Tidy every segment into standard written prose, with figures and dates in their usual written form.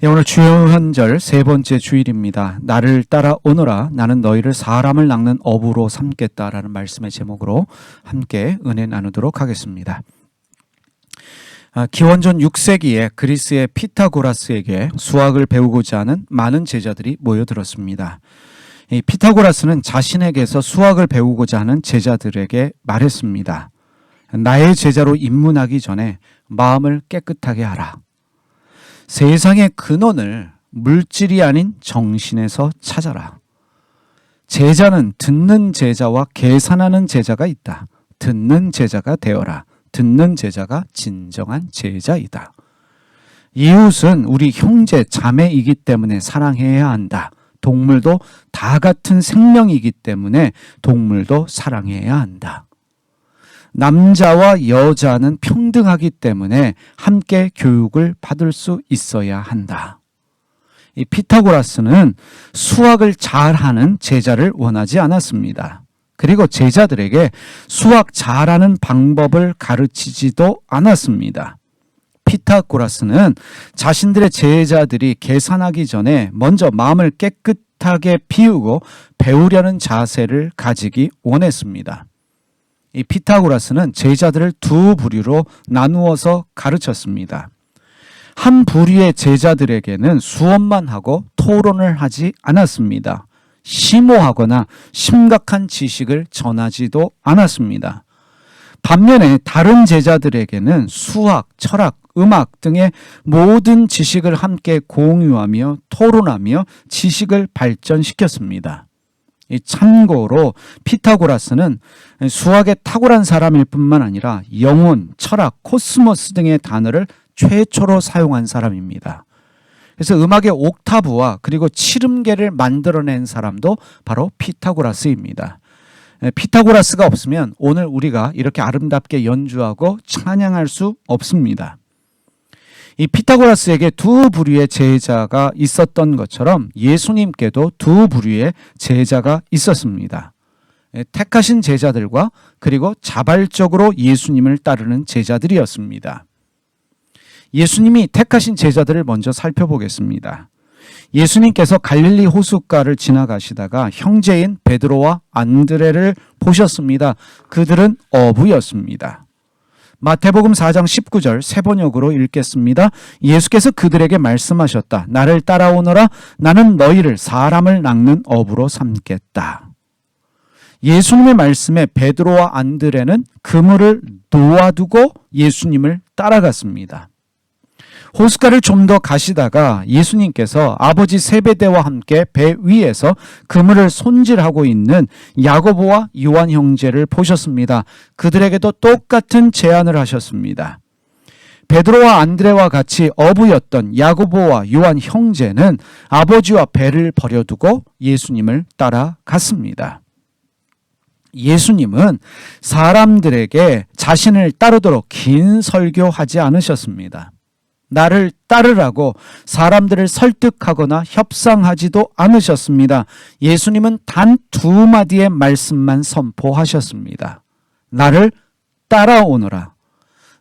오늘 주현절 세 번째 주일입니다. 나를 따라오너라 나는 너희를 사람을 낚는 어부로 삼겠다라는 말씀의 제목으로 함께 은혜 나누도록 하겠습니다. 기원전 6세기에 그리스의 피타고라스에게 수학을 배우고자 하는 많은 제자들이 모여들었습니다. 이 피타고라스는 자신에게서 수학을 배우고자 하는 제자들에게 말했습니다. 나의 제자로 입문하기 전에 마음을 깨끗하게 하라. 세상의 근원을 물질이 아닌 정신에서 찾아라. 제자는 듣는 제자와 계산하는 제자가 있다. 듣는 제자가 되어라. 듣는 제자가 진정한 제자이다. 이웃은 우리 형제 자매이기 때문에 사랑해야 한다. 동물도 다 같은 생명이기 때문에 동물도 사랑해야 한다. 남자와 여자는 평등하기 때문에 함께 교육을 받을 수 있어야 한다. 이 피타고라스는 수학을 잘하는 제자를 원하지 않았습니다. 그리고 제자들에게 수학 잘하는 방법을 가르치지도 않았습니다. 피타고라스는 자신들의 제자들이 계산하기 전에 먼저 마음을 깨끗하게 비우고 배우려는 자세를 가지기 원했습니다. 이 피타고라스는 제자들을 두 부류로 나누어서 가르쳤습니다. 한 부류의 제자들에게는 수업만 하고 토론을 하지 않았습니다. 심오하거나 심각한 지식을 전하지도 않았습니다. 반면에 다른 제자들에게는 수학, 철학, 음악 등의 모든 지식을 함께 공유하며 토론하며 지식을 발전시켰습니다. 참고로 피타고라스는 수학에 탁월한 사람일 뿐만 아니라 영혼, 철학, 코스모스 등의 단어를 최초로 사용한 사람입니다. 그래서 음악의 옥타브와 그리고 칠음계를 만들어낸 사람도 바로 피타고라스입니다. 피타고라스가 없으면 오늘 우리가 이렇게 아름답게 연주하고 찬양할 수 없습니다. 이 피타고라스에게 두 부류의 제자가 있었던 것처럼 예수님께도 두 부류의 제자가 있었습니다. 택하신 제자들과 그리고 자발적으로 예수님을 따르는 제자들이었습니다. 예수님이 택하신 제자들을 먼저 살펴보겠습니다. 예수님께서 갈릴리 호숫가를 지나가시다가 형제인 베드로와 안드레를 보셨습니다. 그들은 어부였습니다. 마태복음 4장 19절 세 번역으로 읽겠습니다. 예수께서 그들에게 말씀하셨다. 나를 따라오너라 나는 너희를 사람을 낚는 어부로 삼겠다. 예수님의 말씀에 베드로와 안드레는 그물을 놓아두고 예수님을 따라갔습니다. 호숫가를 좀 더 가시다가 예수님께서 아버지 세베대와 함께 배 위에서 그물을 손질하고 있는 야고보와 요한 형제를 보셨습니다. 그들에게도 똑같은 제안을 하셨습니다. 베드로와 안드레와 같이 어부였던 야고보와 요한 형제는 아버지와 배를 버려두고 예수님을 따라갔습니다. 예수님은 사람들에게 자신을 따르도록 긴 설교하지 않으셨습니다. 나를 따르라고 사람들을 설득하거나 협상하지도 않으셨습니다. 예수님은 단 두 마디의 말씀만 선포하셨습니다. 나를 따라오너라.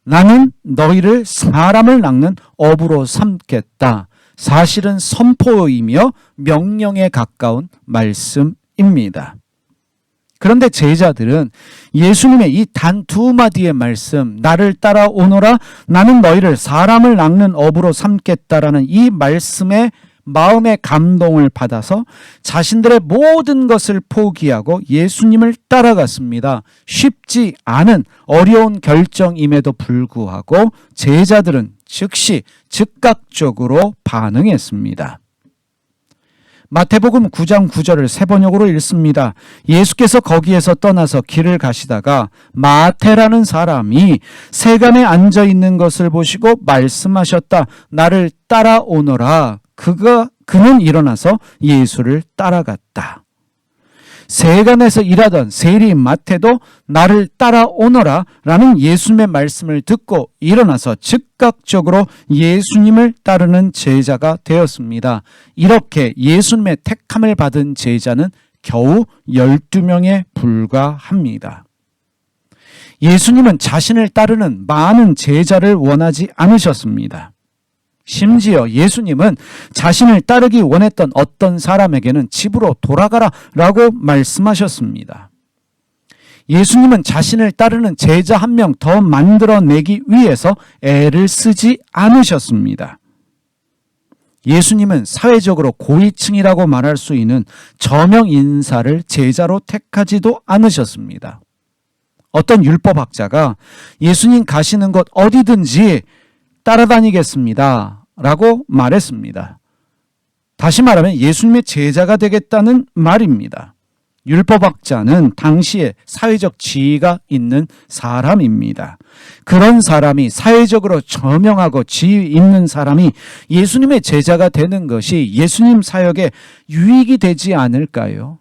나는 너희를 사람을 낚는 어부로 삼겠다. 사실은 선포이며 명령에 가까운 말씀입니다. 그런데 제자들은 예수님의 이 단 두 마디의 말씀, 나를 따라오너라 나는 너희를 사람을 낚는 어부로 삼겠다라는 이 말씀에 마음의 감동을 받아서 자신들의 모든 것을 포기하고 예수님을 따라갔습니다. 쉽지 않은 어려운 결정임에도 불구하고 제자들은 즉시 즉각적으로 반응했습니다. 마태복음 9장 9절을 세 번역으로 읽습니다. 예수께서 거기에서 떠나서 길을 가시다가 마태라는 사람이 세간에 앉아 있는 것을 보시고 말씀하셨다. 나를 따라오너라. 그는 일어나서 예수를 따라갔다. 세간에서 일하던 세리인 마태도 나를 따라오너라 라는 예수님의 말씀을 듣고 일어나서 즉각적으로 예수님을 따르는 제자가 되었습니다. 이렇게 예수님의 택함을 받은 제자는 겨우 12명에 불과합니다. 예수님은 자신을 따르는 많은 제자를 원하지 않으셨습니다. 심지어 예수님은 자신을 따르기 원했던 어떤 사람에게는 집으로 돌아가라 라고 말씀하셨습니다. 예수님은 자신을 따르는 제자 한 명 더 만들어내기 위해서 애를 쓰지 않으셨습니다. 예수님은 사회적으로 고위층이라고 말할 수 있는 저명 인사를 제자로 택하지도 않으셨습니다. 어떤 율법학자가 예수님 가시는 곳 어디든지 따라다니겠습니다 라고 말했습니다. 다시 말하면 예수님의 제자가 되겠다는 말입니다. 율법학자는 당시에 사회적 지위가 있는 사람입니다. 그런 사람이, 사회적으로 저명하고 지위 있는 사람이 예수님의 제자가 되는 것이 예수님 사역에 유익이 되지 않을까요?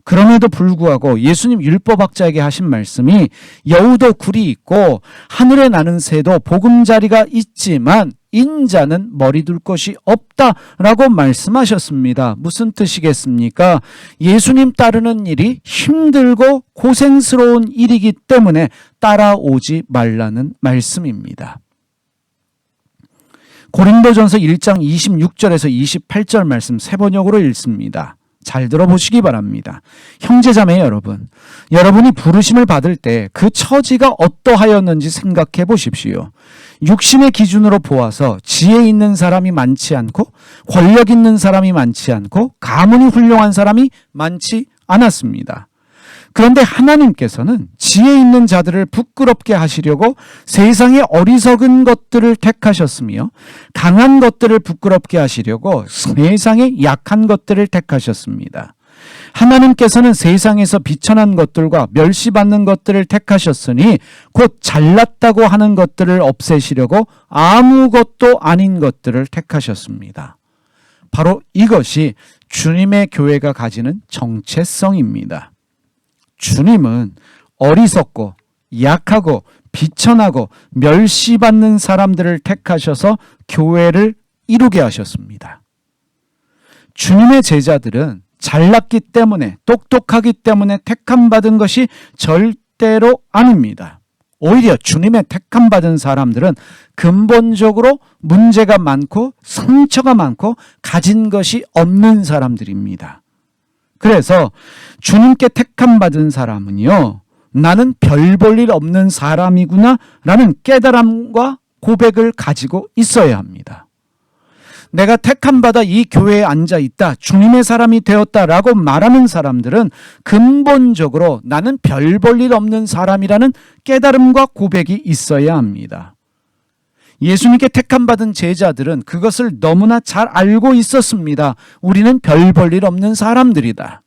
그럼에도 불구하고 예수님 율법학자에게 하신 말씀이 여우도 굴이 있고 하늘에 나는 새도 보금자리가 있지만 인자는 머리 둘 곳이 없다라고 말씀하셨습니다. 무슨 뜻이겠습니까? 예수님 따르는 일이 힘들고 고생스러운 일이기 때문에 따라오지 말라는 말씀입니다. 고린도전서 1장 26절에서 28절 말씀 세 번역으로 읽습니다. 잘 들어보시기 바랍니다. 형제자매 여러분, 여러분이 부르심을 받을 때 그 처지가 어떠하였는지 생각해 보십시오. 육신의 기준으로 보아서 지혜 있는 사람이 많지 않고 권력 있는 사람이 많지 않고 가문이 훌륭한 사람이 많지 않았습니다. 그런데 하나님께서는 지혜 있는 자들을 부끄럽게 하시려고 세상의 어리석은 것들을 택하셨으며 강한 것들을 부끄럽게 하시려고 세상의 약한 것들을 택하셨습니다. 하나님께서는 세상에서 비천한 것들과 멸시받는 것들을 택하셨으니 곧 잘났다고 하는 것들을 없애시려고 아무것도 아닌 것들을 택하셨습니다. 바로 이것이 주님의 교회가 가지는 정체성입니다. 주님은 어리석고 약하고 비천하고 멸시받는 사람들을 택하셔서 교회를 이루게 하셨습니다. 주님의 제자들은 잘났기 때문에, 똑똑하기 때문에 택함받은 것이 절대로 아닙니다. 오히려 주님의 택함받은 사람들은 근본적으로 문제가 많고 상처가 많고 가진 것이 없는 사람들입니다. 그래서 주님께 택함받은 사람은요, 나는 별 볼 일 없는 사람이구나 라는 깨달음과 고백을 가지고 있어야 합니다. 내가 택함받아 이 교회에 앉아 있다, 주님의 사람이 되었다라고 말하는 사람들은 근본적으로 나는 별 볼 일 없는 사람이라는 깨달음과 고백이 있어야 합니다. 예수님께 택함받은 제자들은 그것을 너무나 잘 알고 있었습니다. 우리는 별 볼 일 없는 사람들이다.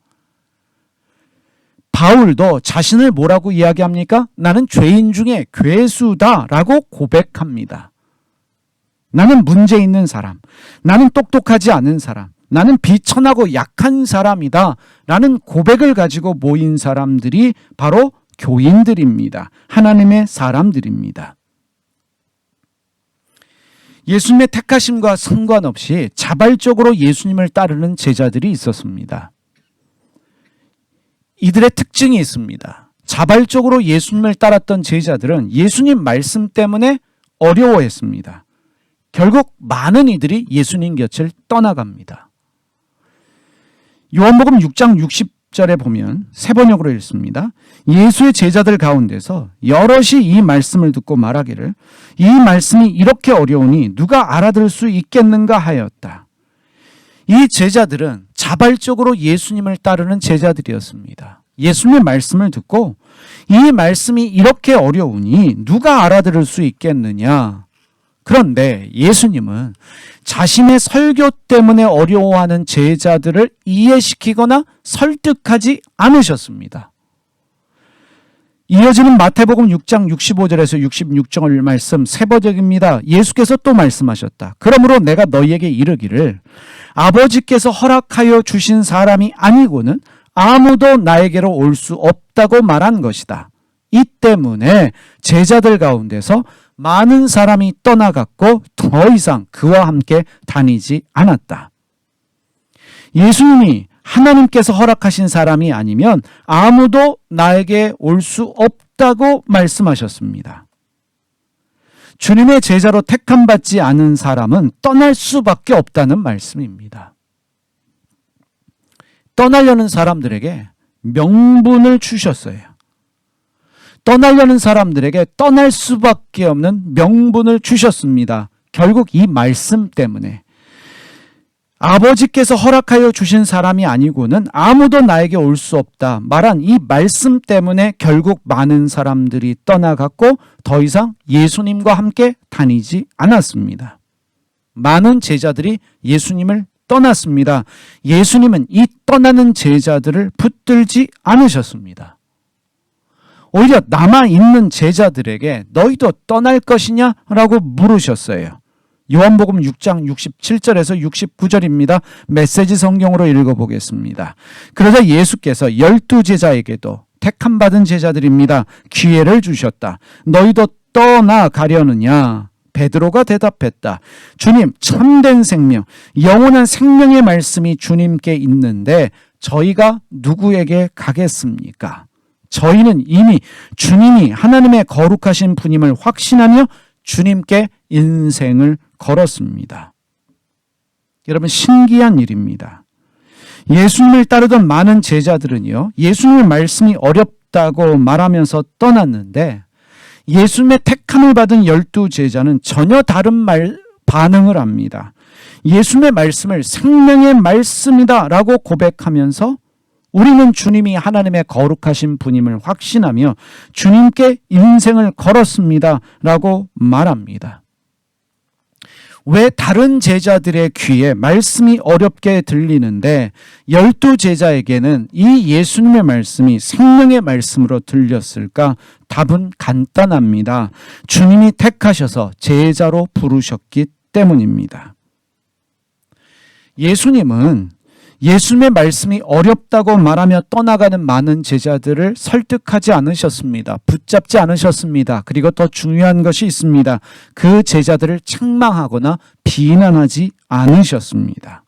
바울도 자신을 뭐라고 이야기합니까? 나는 죄인 중에 괴수다라고 고백합니다. 나는 문제 있는 사람, 나는 똑똑하지 않은 사람, 나는 비천하고 약한 사람이다 라는 고백을 가지고 모인 사람들이 바로 교인들입니다. 하나님의 사람들입니다. 예수님의 택하심과 상관없이 자발적으로 예수님을 따르는 제자들이 있었습니다. 이들의 특징이 있습니다. 자발적으로 예수님을 따랐던 제자들은 예수님 말씀 때문에 어려워했습니다. 결국 많은 이들이 예수님 곁을 떠나갑니다. 요한복음 6장 60절에 보면 세 번역으로 읽습니다. 예수의 제자들 가운데서 여럿이 이 말씀을 듣고 말하기를 이 말씀이 이렇게 어려우니 누가 알아들을 수 있겠는가 하였다. 이 제자들은 자발적으로 예수님을 따르는 제자들이었습니다. 예수님의 말씀을 듣고 이 말씀이 이렇게 어려우니 누가 알아들을 수 있겠느냐. 그런데 예수님은 자신의 설교 때문에 어려워하는 제자들을 이해시키거나 설득하지 않으셨습니다. 이어지는 마태복음 6장 65절에서 66절 말씀 세 번역입니다. 예수께서 또 말씀하셨다. 그러므로 내가 너희에게 이르기를 아버지께서 허락하여 주신 사람이 아니고는 아무도 나에게로 올 수 없다고 말한 것이다. 이 때문에 제자들 가운데서 많은 사람이 떠나갔고 더 이상 그와 함께 다니지 않았다. 예수님이 하나님께서 허락하신 사람이 아니면 아무도 나에게 올 수 없다고 말씀하셨습니다. 주님의 제자로 택함받지 않은 사람은 떠날 수밖에 없다는 말씀입니다. 떠나려는 사람들에게 명분을 주셨어요. 떠나려는 사람들에게 떠날 수밖에 없는 명분을 주셨습니다. 결국 이 말씀 때문에 아버지께서 허락하여 주신 사람이 아니고는 아무도 나에게 올 수 없다 말한 이 말씀 때문에 결국 많은 사람들이 떠나갔고 더 이상 예수님과 함께 다니지 않았습니다. 많은 제자들이 예수님을 떠났습니다. 예수님은 이 떠나는 제자들을 붙들지 않으셨습니다. 오히려 남아있는 제자들에게 너희도 떠날 것이냐? 라고 물으셨어요. 요한복음 6장 67절에서 69절입니다. 메시지 성경으로 읽어보겠습니다. 그러자 예수께서 12제자에게도 택함받은 제자들입니다. 기회를 주셨다. 너희도 떠나가려느냐? 베드로가 대답했다. 주님, 참된 생명, 영원한 생명의 말씀이 주님께 있는데 저희가 누구에게 가겠습니까? 저희는 이미 주님이 하나님의 거룩하신 분임을 확신하며 주님께 인생을 걸었습니다. 여러분, 신기한 일입니다. 예수님을 따르던 많은 제자들은요, 예수님의 말씀이 어렵다고 말하면서 떠났는데 예수님의 택함을 받은 12제자는 전혀 다른 반응을 합니다. 예수님의 말씀을 생명의 말씀이다 라고 고백하면서 우리는 주님이 하나님의 거룩하신 분임을 확신하며 주님께 인생을 걸었습니다 라고 말합니다. 왜 다른 제자들의 귀에 말씀이 어렵게 들리는데 12제자에게는 이 예수님의 말씀이 생명의 말씀으로 들렸을까? 답은 간단합니다. 주님이 택하셔서 제자로 부르셨기 때문입니다. 예수님은 예수님의 말씀이 어렵다고 말하며 떠나가는 많은 제자들을 설득하지 않으셨습니다. 붙잡지 않으셨습니다. 그리고 더 중요한 것이 있습니다. 그 제자들을 책망하거나 비난하지 않으셨습니다.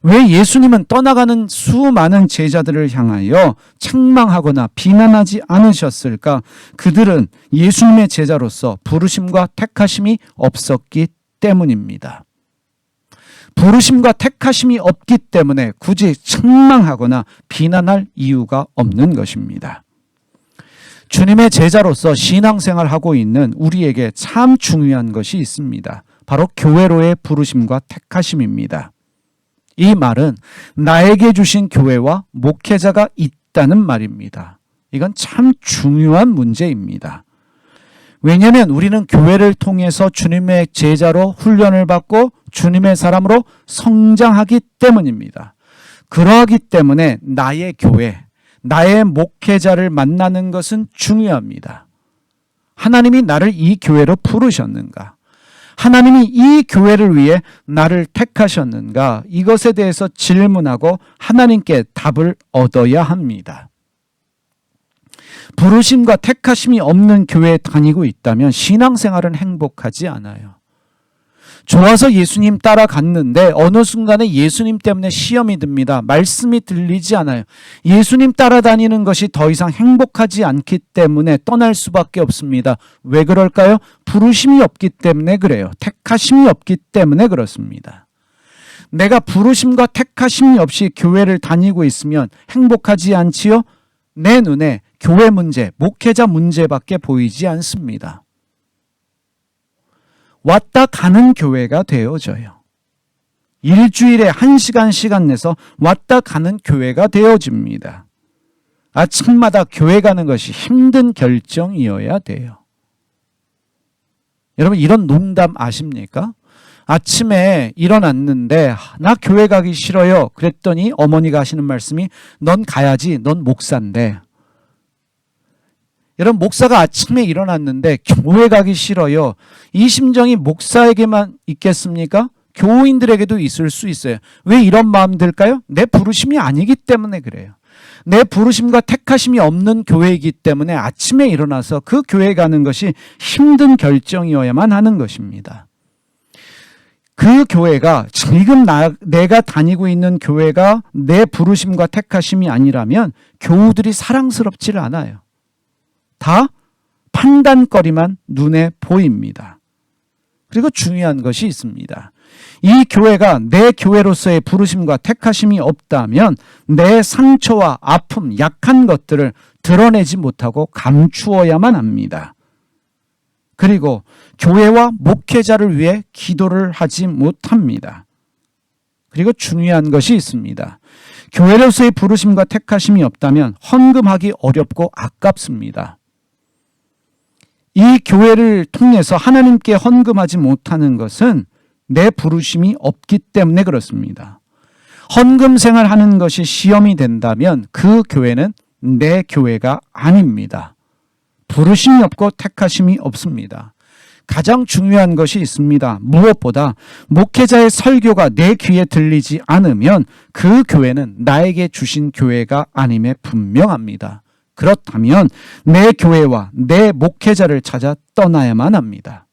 왜 예수님은 떠나가는 수많은 제자들을 향하여 책망하거나 비난하지 않으셨을까? 그들은 예수님의 제자로서 부르심과 택하심이 없었기 때문입니다. 부르심과 택하심이 없기 때문에 굳이 책망하거나 비난할 이유가 없는 것입니다. 주님의 제자로서 신앙생활하고 있는 우리에게 참 중요한 것이 있습니다. 바로 교회로의 부르심과 택하심입니다. 이 말은 나에게 주신 교회와 목회자가 있다는 말입니다. 이건 참 중요한 문제입니다. 왜냐하면 우리는 교회를 통해서 주님의 제자로 훈련을 받고 주님의 사람으로 성장하기 때문입니다. 그러하기 때문에 나의 교회, 나의 목회자를 만나는 것은 중요합니다. 하나님이 나를 이 교회로 부르셨는가? 하나님이 이 교회를 위해 나를 택하셨는가? 이것에 대해서 질문하고 하나님께 답을 얻어야 합니다. 부르심과 택하심이 없는 교회에 다니고 있다면 신앙생활은 행복하지 않아요. 좋아서 예수님 따라갔는데 어느 순간에 예수님 때문에 시험이 듭니다. 말씀이 들리지 않아요. 예수님 따라다니는 것이 더 이상 행복하지 않기 때문에 떠날 수밖에 없습니다. 왜 그럴까요? 부르심이 없기 때문에 그래요. 택하심이 없기 때문에 그렇습니다. 내가 부르심과 택하심이 없이 교회를 다니고 있으면 행복하지 않지요? 내 눈에 교회 문제, 목회자 문제밖에 보이지 않습니다. 왔다 가는 교회가 되어져요. 일주일에 1시간 시간 내서 왔다 가는 교회가 되어집니다. 아침마다 교회 가는 것이 힘든 결정이어야 돼요. 여러분, 이런 농담 아십니까? 아침에 일어났는데 나 교회 가기 싫어요. 그랬더니 어머니가 하시는 말씀이 넌 가야지. 넌 목사인데. 여러분, 목사가 아침에 일어났는데 교회 가기 싫어요. 이 심정이 목사에게만 있겠습니까? 교우인들에게도 있을 수 있어요. 왜 이런 마음 들까요? 내 부르심이 아니기 때문에 그래요. 내 부르심과 택하심이 없는 교회이기 때문에 아침에 일어나서 그 교회 가는 것이 힘든 결정이어야만 하는 것입니다. 그 교회가 지금 내가 다니고 있는 교회가 내 부르심과 택하심이 아니라면 교우들이 사랑스럽지를 않아요. 다 판단거리만 눈에 보입니다. 그리고 중요한 것이 있습니다. 이 교회가 내 교회로서의 부르심과 택하심이 없다면 내 상처와 아픔, 약한 것들을 드러내지 못하고 감추어야만 합니다. 그리고 교회와 목회자를 위해 기도를 하지 못합니다. 그리고 중요한 것이 있습니다. 교회로서의 부르심과 택하심이 없다면 헌금하기 어렵고 아깝습니다. 이 교회를 통해서 하나님께 헌금하지 못하는 것은 내 부르심이 없기 때문에 그렇습니다. 헌금 생활하는 것이 시험이 된다면 그 교회는 내 교회가 아닙니다. 부르심이 없고 택하심이 없습니다. 가장 중요한 것이 있습니다. 무엇보다 목회자의 설교가 내 귀에 들리지 않으면 그 교회는 나에게 주신 교회가 아님에 분명합니다. 그렇다면 내 교회와 내 목회자를 찾아 떠나야만 합니다.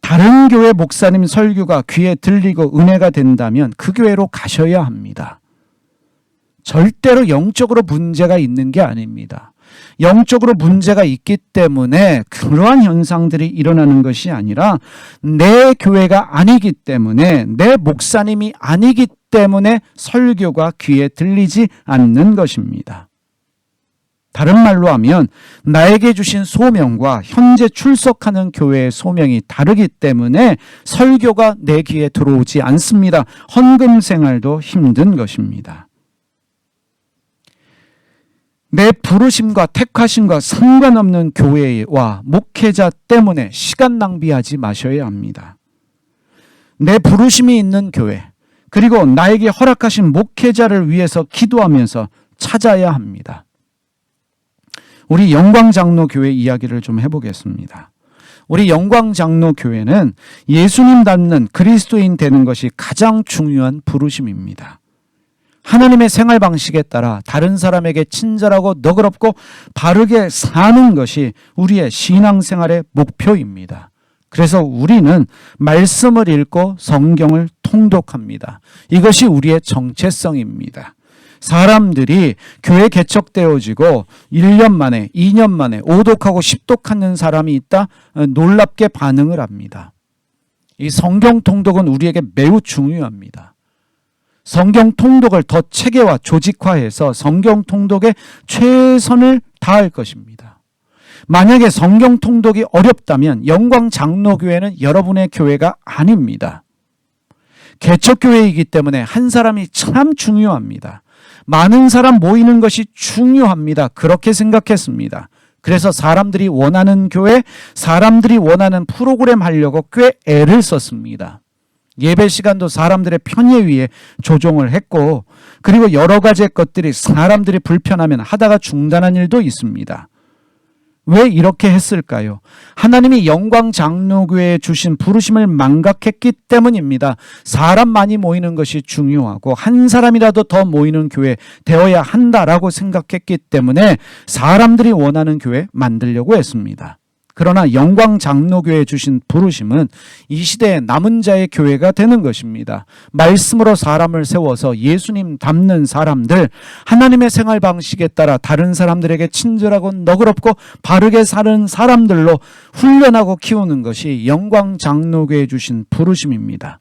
다른 교회 목사님 설교가 귀에 들리고 은혜가 된다면 그 교회로 가셔야 합니다. 절대로 영적으로 문제가 있는 게 아닙니다. 영적으로 문제가 있기 때문에 그러한 현상들이 일어나는 것이 아니라 내 교회가 아니기 때문에 내 목사님이 아니기 때문에 설교가 귀에 들리지 않는 것입니다. 다른 말로 하면 나에게 주신 소명과 현재 출석하는 교회의 소명이 다르기 때문에 설교가 내 귀에 들어오지 않습니다. 헌금 생활도 힘든 것입니다. 내 부르심과 택하심과 상관없는 교회와 목회자 때문에 시간 낭비하지 마셔야 합니다. 내 부르심이 있는 교회, 그리고 나에게 허락하신 목회자를 위해서 기도하면서 찾아야 합니다. 우리 영광장로교회 이야기를 좀 해보겠습니다. 우리 영광장로교회는 예수님 닮는 그리스도인 되는 것이 가장 중요한 부르심입니다. 하나님의 생활 방식에 따라 다른 사람에게 친절하고 너그럽고 바르게 사는 것이 우리의 신앙생활의 목표입니다. 그래서 우리는 말씀을 읽고 성경을 통독합니다. 이것이 우리의 정체성입니다. 사람들이 교회 개척되어지고 1년 만에 2년 만에 오독하고 10독하는 사람이 있다? 놀랍게 반응을 합니다. 이 성경 통독은 우리에게 매우 중요합니다. 성경 통독을 더 체계화, 조직화해서 성경 통독에 최선을 다할 것입니다. 만약에 성경 통독이 어렵다면 영광장로교회는 여러분의 교회가 아닙니다. 개척교회이기 때문에 한 사람이 참 중요합니다. 많은 사람 모이는 것이 중요합니다. 그렇게 생각했습니다. 그래서 사람들이 원하는 교회, 사람들이 원하는 프로그램 하려고 꽤 애를 썼습니다. 예배 시간도 사람들의 편의에 의해 조정을 했고, 그리고 여러 가지 것들이 사람들이 불편하면 하다가 중단한 일도 있습니다. 왜 이렇게 했을까요? 하나님이 영광장로교회에 주신 부르심을 망각했기 때문입니다. 사람 많이 모이는 것이 중요하고 한 사람이라도 더 모이는 교회 되어야 한다라고 생각했기 때문에 사람들이 원하는 교회 만들려고 했습니다. 그러나 영광장로교회에 주신 부르심은 이 시대의 남은 자의 교회가 되는 것입니다. 말씀으로 사람을 세워서 예수님 닮는 사람들, 하나님의 생활 방식에 따라 다른 사람들에게 친절하고 너그럽고 바르게 사는 사람들로 훈련하고 키우는 것이 영광장로교회에 주신 부르심입니다.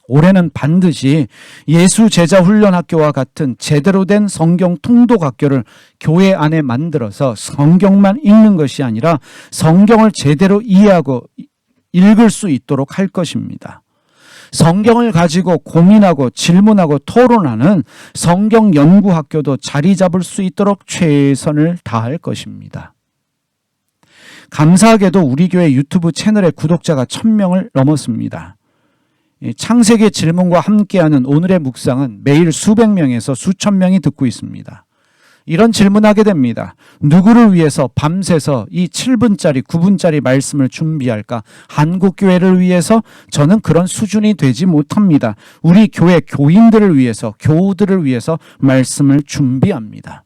올해는 반드시 예수 제자 훈련 학교와 같은 제대로 된 성경 통독 학교를 교회 안에 만들어서 성경만 읽는 것이 아니라 성경을 제대로 이해하고 읽을 수 있도록 할 것입니다. 성경을 가지고 고민하고 질문하고 토론하는 성경 연구 학교도 자리 잡을 수 있도록 최선을 다할 것입니다. 감사하게도 우리 교회 유튜브 채널의 구독자가 1000명을 넘었습니다. 창세기 질문과 함께하는 오늘의 묵상은 매일 수백 명에서 수천 명이 듣고 있습니다. 이런 질문하게 됩니다. 누구를 위해서 밤새서 이 7분짜리 9분짜리 말씀을 준비할까? 한국교회를 위해서? 저는 그런 수준이 되지 못합니다. 우리 교회 교인들을 위해서, 교우들을 위해서 말씀을 준비합니다.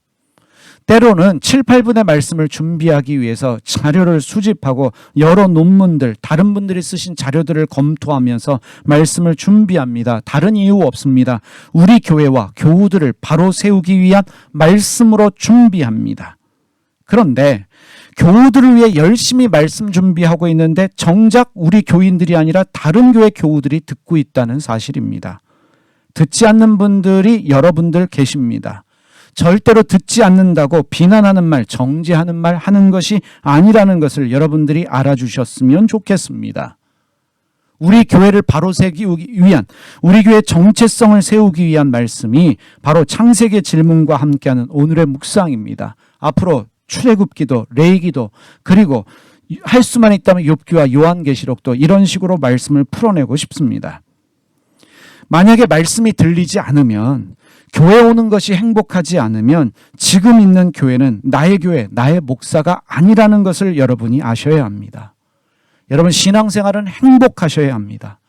때로는 7, 8분의 말씀을 준비하기 위해서 자료를 수집하고 여러 논문들, 다른 분들이 쓰신 자료들을 검토하면서 말씀을 준비합니다. 다른 이유 없습니다. 우리 교회와 교우들을 바로 세우기 위한 말씀으로 준비합니다. 그런데 교우들을 위해 열심히 말씀 준비하고 있는데 정작 우리 교인들이 아니라 다른 교회 교우들이 듣고 있다는 사실입니다. 듣지 않는 분들이 여러분들 계십니다. 절대로 듣지 않는다고 비난하는 말, 정죄하는 말 하는 것이 아니라는 것을 여러분들이 알아주셨으면 좋겠습니다. 우리 교회를 바로 세우기 위한, 우리 교회의 정체성을 세우기 위한 말씀이 바로 창세기 질문과 함께하는 오늘의 묵상입니다. 앞으로 출애굽기도, 레위기도, 그리고 할 수만 있다면 욥기와 요한계시록도 이런 식으로 말씀을 풀어내고 싶습니다. 만약에 말씀이 들리지 않으면, 교회 오는 것이 행복하지 않으면 지금 있는 교회는 나의 교회, 나의 목사가 아니라는 것을 여러분이 아셔야 합니다. 여러분, 신앙생활은 행복하셔야 합니다.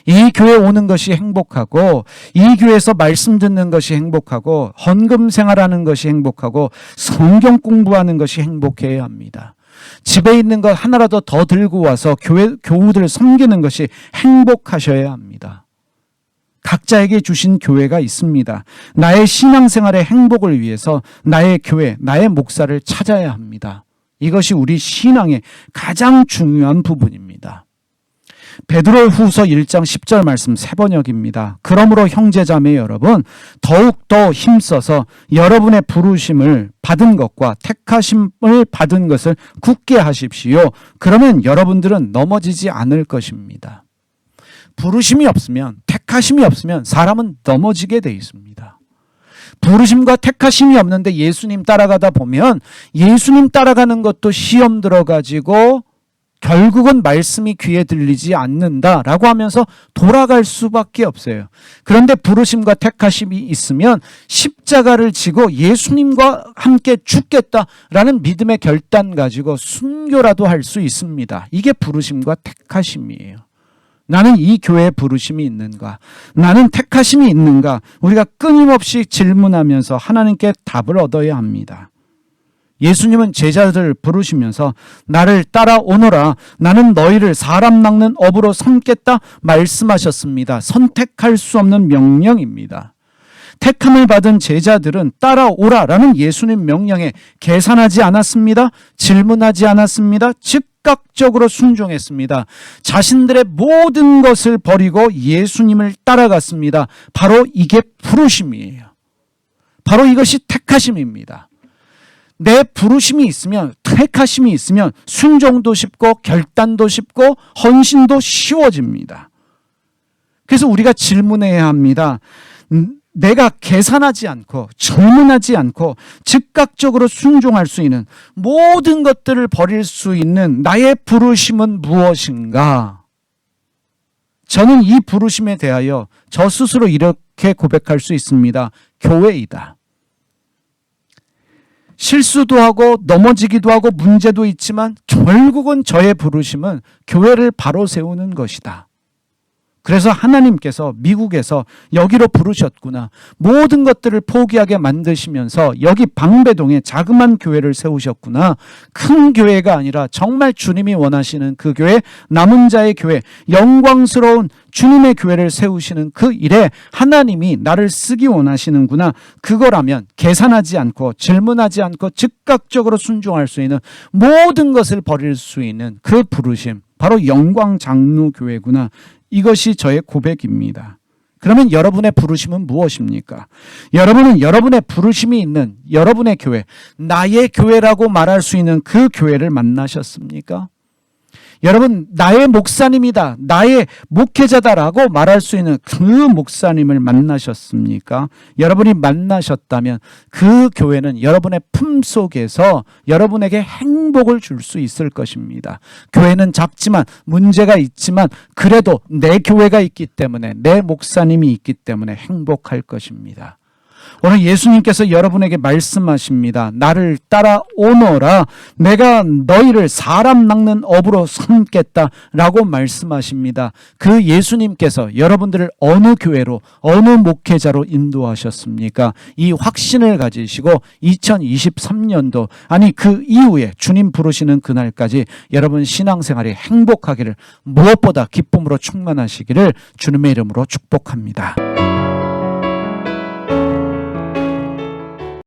이 교회 오는 것이 행복하고, 이 교회에서 말씀 듣는 것이 행복하고, 헌금 생활하는 것이 행복하고, 성경 공부하는 것이 행복해야 합니다. 집에 있는 것 하나라도 더 들고 와서 교우들 섬기는 것이 행복하셔야 합니다. 각자에게 주신 교회가 있습니다. 나의 신앙생활의 행복을 위해서 나의 교회, 나의 목사를 찾아야 합니다. 이것이 우리 신앙의 가장 중요한 부분입니다. 베드로후서 1장 10절 말씀 세번역입니다. 그러므로 형제자매 여러분, 더욱더 힘써서 여러분의 부르심을 받은 것과 택하심을 받은 것을 굳게 하십시오. 그러면 여러분들은 넘어지지 않을 것입니다. 부르심이 없으면, 택하심이 없으면 사람은 넘어지게 돼 있습니다. 부르심과 택하심이 없는데 예수님 따라가다 보면 예수님 따라가는 것도 시험 들어가지고 결국은 말씀이 귀에 들리지 않는다라고 하면서 돌아갈 수밖에 없어요. 그런데 부르심과 택하심이 있으면 십자가를 지고 예수님과 함께 죽겠다라는 믿음의 결단 가지고 순교라도 할 수 있습니다. 이게 부르심과 택하심이에요. 나는 이 교회에 부르심이 있는가? 나는 택하심이 있는가? 우리가 끊임없이 질문하면서 하나님께 답을 얻어야 합니다. 예수님은 제자들을 부르시면서 나를 따라오너라. 나는 너희를 사람 낚는 업으로 삼겠다 말씀하셨습니다. 선택할 수 없는 명령입니다. 택함을 받은 제자들은 따라오라라는 예수님 명령에 계산하지 않았습니다. 질문하지 않았습니다. 즉각적으로 순종했습니다. 자신들의 모든 것을 버리고 예수님을 따라갔습니다. 바로 이게 부르심이에요. 바로 이것이 택하심입니다. 내 부르심이 있으면, 택하심이 있으면 순종도 쉽고 결단도 쉽고 헌신도 쉬워집니다. 그래서 우리가 질문해야 합니다. 내가 계산하지 않고 질문하지 않고 즉각적으로 순종할 수 있는 모든 것들을 버릴 수 있는 나의 부르심은 무엇인가? 저는 이 부르심에 대하여 저 스스로 이렇게 고백할 수 있습니다. 교회이다. 실수도 하고 넘어지기도 하고 문제도 있지만 결국은 저의 부르심은 교회를 바로 세우는 것이다. 그래서 하나님께서 미국에서 여기로 부르셨구나. 모든 것들을 포기하게 만드시면서 여기 방배동에 자그만 교회를 세우셨구나. 큰 교회가 아니라 정말 주님이 원하시는 그 교회, 남은 자의 교회, 영광스러운 주님의 교회를 세우시는 그 일에 하나님이 나를 쓰기 원하시는구나. 그거라면 계산하지 않고 질문하지 않고 즉각적으로 순종할 수 있는 모든 것을 버릴 수 있는 그 부르심, 바로 영광장로교회구나. 이것이 저의 고백입니다. 그러면 여러분의 부르심은 무엇입니까? 여러분은 여러분의 부르심이 있는 여러분의 교회, 나의 교회라고 말할 수 있는 그 교회를 만나셨습니까? 여러분, 나의 목사님이다, 나의 목회자다라고 말할 수 있는 그 목사님을 만나셨습니까? 여러분이 만나셨다면 그 교회는 여러분의 품속에서 여러분에게 행복을 줄 수 있을 것입니다. 교회는 작지만 문제가 있지만 그래도 내 교회가 있기 때문에, 내 목사님이 있기 때문에 행복할 것입니다. 오늘 예수님께서 여러분에게 말씀하십니다. 나를 따라오너라. 내가 너희를 사람 낚는 업으로 삼겠다라고 말씀하십니다. 그 예수님께서 여러분들을 어느 교회로, 어느 목회자로 인도하셨습니까? 이 확신을 가지시고 2023년도, 아니 그 이후에 주님 부르시는 그날까지 여러분 신앙생활이 행복하기를, 무엇보다 기쁨으로 충만하시기를 주님의 이름으로 축복합니다.